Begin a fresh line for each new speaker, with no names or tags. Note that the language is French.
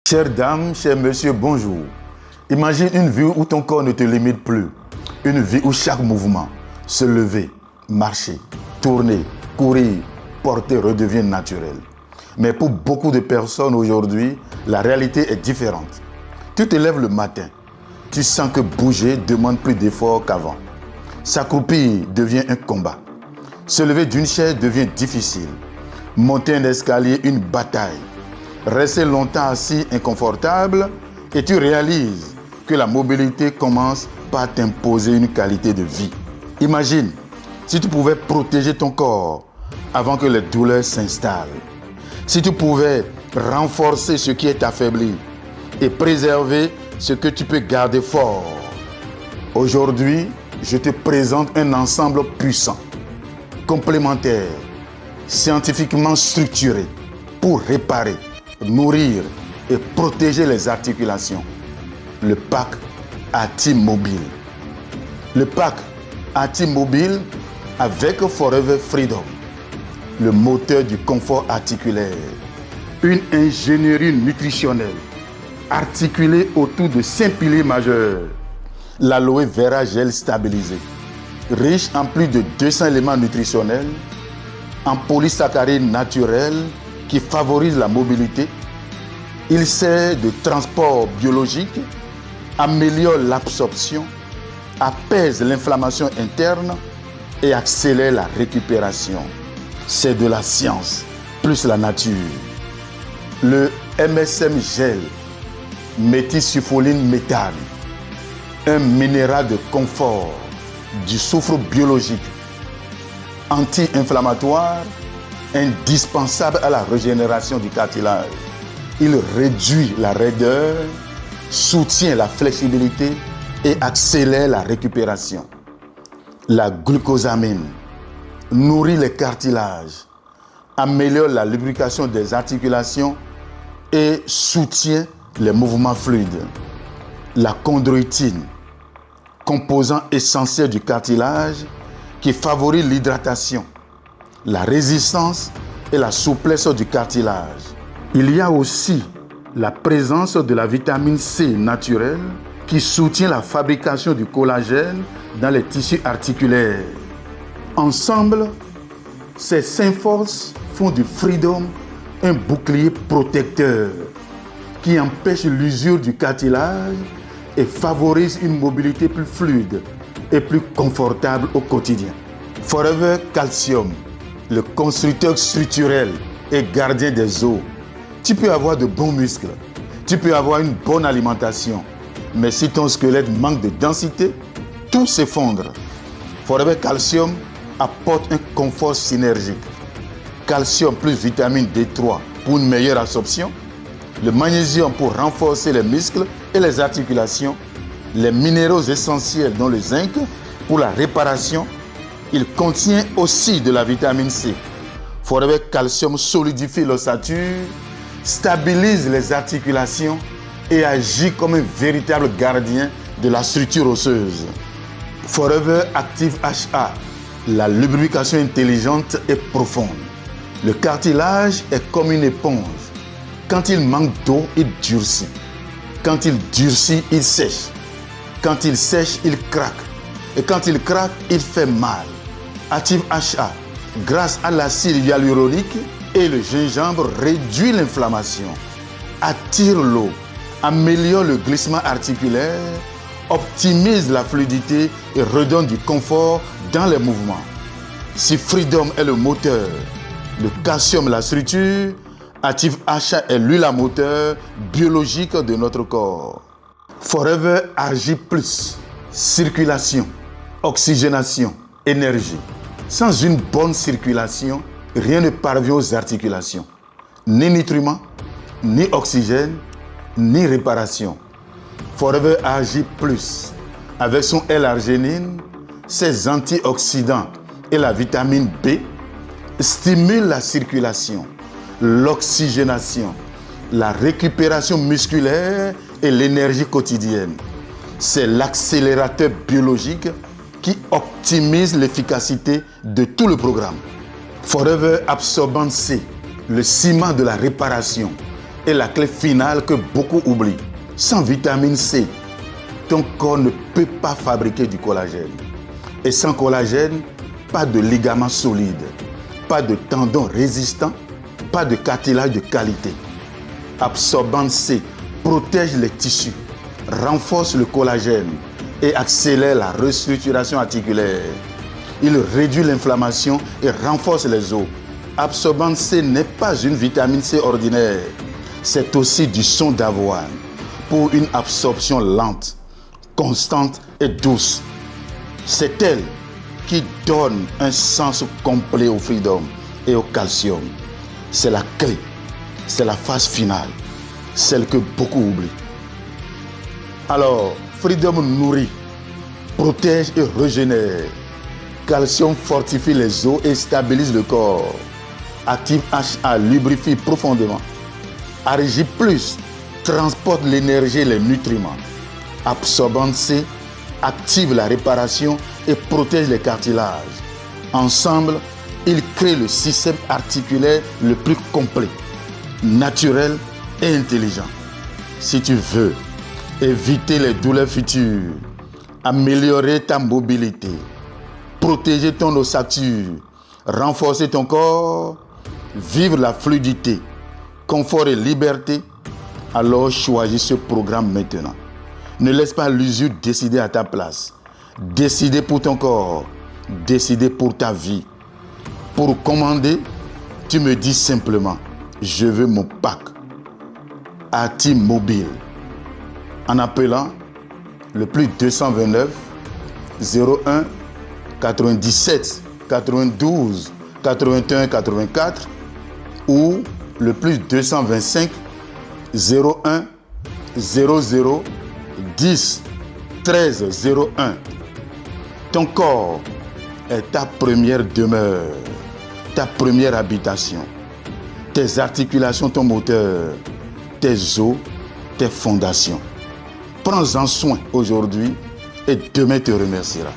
Chères dames, chers messieurs, bonjour. Imagine une vie où ton corps ne te limite plus. Une vie où chaque mouvement, se lever, marcher, tourner, courir, porter redevient naturel. Mais pour beaucoup de personnes aujourd'hui, la réalité est différente. Tu te lèves le matin, tu sens que bouger demande plus d'efforts qu'avant. S'accroupir devient un combat. Se lever d'une chaise devient difficile. Monter un escalier, une bataille. Rester longtemps assis, inconfortable, et tu réalises que la mobilité commence par t'imposer une qualité de vie. Imagine si tu pouvais protéger ton corps avant que les douleurs s'installent. Si tu pouvais renforcer ce qui est affaibli et préserver ce que tu peux garder fort. Aujourd'hui, je te présente un ensemble puissant, complémentaire, scientifiquement structuré pour réparer, nourrir et protéger les articulations. Le pack Atimobile. Le pack Atimobile avec Forever Freedom. Le moteur du confort articulaire. Une ingénierie nutritionnelle articulée autour de 5 piliers majeurs. L'aloe vera gel stabilisé, riche en plus de 200 éléments nutritionnels, en polysaccharides naturels qui favorisent la mobilité. Il sert de transport biologique, améliore l'absorption, apaise l'inflammation interne et accélère la récupération. C'est de la science plus la nature. Le MSM gel, méthylsulfoline méthane, un minéral de confort, du soufre biologique, anti-inflammatoire, indispensable à la régénération du cartilage. Il réduit la raideur, soutient la flexibilité et accélère la récupération. La glucosamine nourrit les cartilages, améliore la lubrication des articulations et soutient les mouvements fluides. La chondroïtine, composant essentiel du cartilage qui favorise l'hydratation, la résistance et la souplesse du cartilage. Il y a aussi la présence de la vitamine C naturelle qui soutient la fabrication du collagène dans les tissus articulaires. Ensemble, ces 5 forces font du Freedom un bouclier protecteur qui empêche l'usure du cartilage et favorise une mobilité plus fluide et plus confortable au quotidien. Forever Calcium, le constructeur structurel et gardien des os. Tu peux avoir de bons muscles, tu peux avoir une bonne alimentation, mais si ton squelette manque de densité, tout s'effondre. Forever Calcium apporte un confort synergique. Calcium plus vitamine D3 pour une meilleure absorption, le magnésium pour renforcer les muscles et les articulations, les minéraux essentiels dont le zinc pour la réparation. Il contient aussi de la vitamine C. Forever Calcium solidifie l'ossature, stabilise les articulations et agit comme un véritable gardien de la structure osseuse. Forever Active HA, la lubrification intelligente et profonde. Le cartilage est comme une éponge. Quand il manque d'eau, il durcit. Quand il durcit, il sèche. Quand il sèche, il craque. Et quand il craque, il fait mal. Active HA, grâce à l'acide hyaluronique et le gingembre, réduit l'inflammation, attire l'eau, améliore le glissement articulaire, optimise la fluidité et redonne du confort dans les mouvements. Si Freedom est le moteur, le calcium la structure, Active HA est l'huile à moteur biologique de notre corps. Forever Argi+, circulation, oxygénation, énergie. Sans une bonne circulation, rien ne parvient aux articulations. Ni nutriments, ni oxygène, ni réparation. Forever Argi+, avec son L-arginine, ses antioxydants et la vitamine B, stimule la circulation, l'oxygénation, la récupération musculaire et l'énergie quotidienne. C'est l'accélérateur biologique qui optimise l'efficacité de tout le programme. Forever Absorbent C, le ciment de la réparation, est la clé finale que beaucoup oublient. Sans vitamine C, ton corps ne peut pas fabriquer du collagène. Et sans collagène, pas de ligaments solides, pas de tendons résistants, pas de cartilage de qualité. Absorbance C protège les tissus, renforce le collagène et accélère la restructuration articulaire. Il réduit l'inflammation et renforce les os. Absorbance C n'est pas une vitamine C ordinaire, c'est aussi du son d'avoine pour une absorption lente, constante et douce. C'est elle qui donne un sens complet au freedom et au calcium. C'est la clé, c'est la phase finale, celle que beaucoup oublient. Alors, freedom nourrit, protège et régénère. Calcium fortifie les os et stabilise le corps. Active HA lubrifie profondément. Argile plus transporte l'énergie et les nutriments. Absorbante C active la réparation et protège les cartilages. Ensemble, ils créent le système articulaire le plus complet, naturel et intelligent. Si tu veux éviter les douleurs futures, améliorer ta mobilité, protéger ton ossature, renforcer ton corps, vivre la fluidité, confort et liberté, alors choisis ce programme maintenant. Ne laisse pas l'usure décider à ta place. Décider pour ton corps, décider pour ta vie. Pour commander, tu me dis simplement, je veux mon pack ATI Mobile en appelant le plus 229 01 97 92 81 84 ou le plus 225 01 00 10 13 01. Ton corps est ta première demeure, ta première habitation. Tes articulations, ton moteur, tes os, tes fondations. Prends-en soin aujourd'hui et demain te remerciera.